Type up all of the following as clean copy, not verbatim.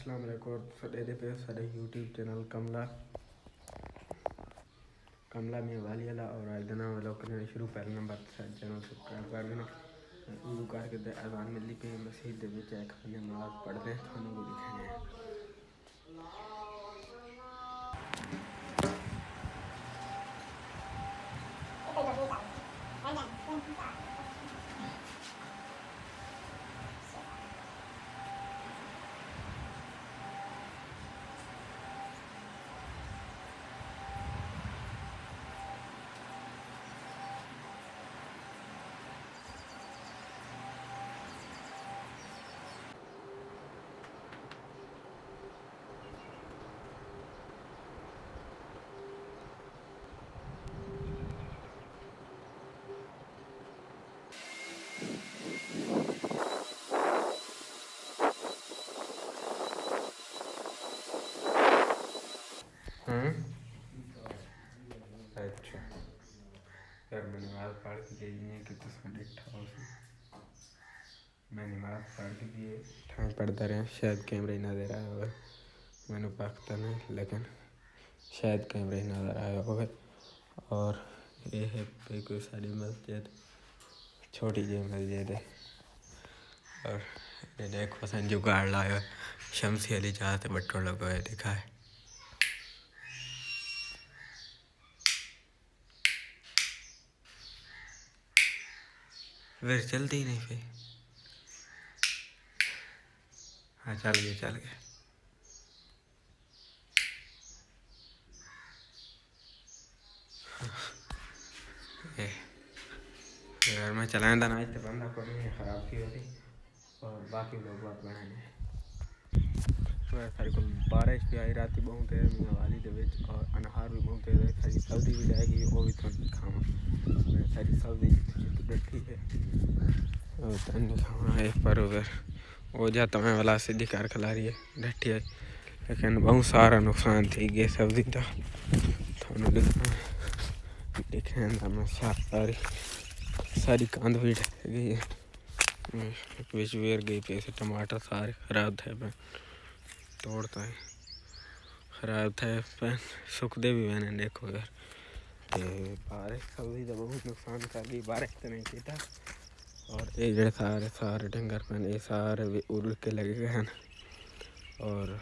अस्सलाम वालेकुम सदे पे सारे यूट्यूब चैनल कमला में वाली वाला और आइदना वाला करने शुरू पहले नंबर चैनल सब्सक्राइब कर देना वजू करके अजान मिली पे मस्जिद दे विच एक नमाज पढ़ते हैं थानू को दिखाने हैं। अच्छा यार मैं नमाज पढ़ के गई नहीं कि तुम देखा हो मैं नमाज पढ़ के गई ठाई पढ़ता रहा शायद कैमरे नज़र आया होगा मैंने पता नहीं लेकिन शायद कैमरे नज़र आया होगा। और ये है कोई सारी मस्जिद छोटी जी मस्जिद है और ये देखो सन जुगाड़ लाया शमसी वाली जहाँ से बट्टो लगा है देखा है। फिर चलती ही नहीं फिर हाँ चल गए यार मैं चलाने था ना इतने बंदा को नहीं ख़राब की होती और बाकी लोग बात बनाने सारी को बारिश भी आई रात बहुत है मियाँ वाली दे और अनहार भी बहुत है सारी सब्जी भी जाएगी वो भी थोड़ी खावा सारी सब्जी बैठी है और खावा एक पर उधर वो जाता मैं वाला सीधी कार खिला रही है डटी है लेकिन बहुत सारा नुकसान थी गए सब्जी का थोड़ा दिखा मैं सारी कंध भी ढह गई है बिच वेर गई पे से टमाटर सारे खराब थे पे तोड़ता है खराब थे पे सुखदे भी मैंने देखो यार बारिश सब्जी तो बहुत नुकसान कर गई बारिश तो नहीं किया और ये जड़े सारे डंगर पे ये सारे भी उड़ के लगे गए हैं और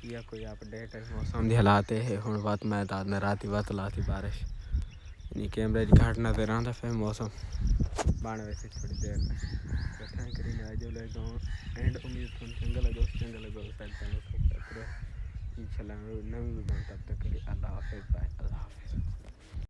या कोई अपडेट है मौसम के हालात है हूँ बात मैं रात बात लाती बारिश नहीं कैमरे घाट नजर आता फिर मौसम बन वैसे थोड़ी देर करीने आज लगे एंड उम्मीद चंगा लगे इंशाल्लाह नवी वीडियो तब तक के लिए अल्लाह हाफिज़ बाय अल्लाह हाफिज़।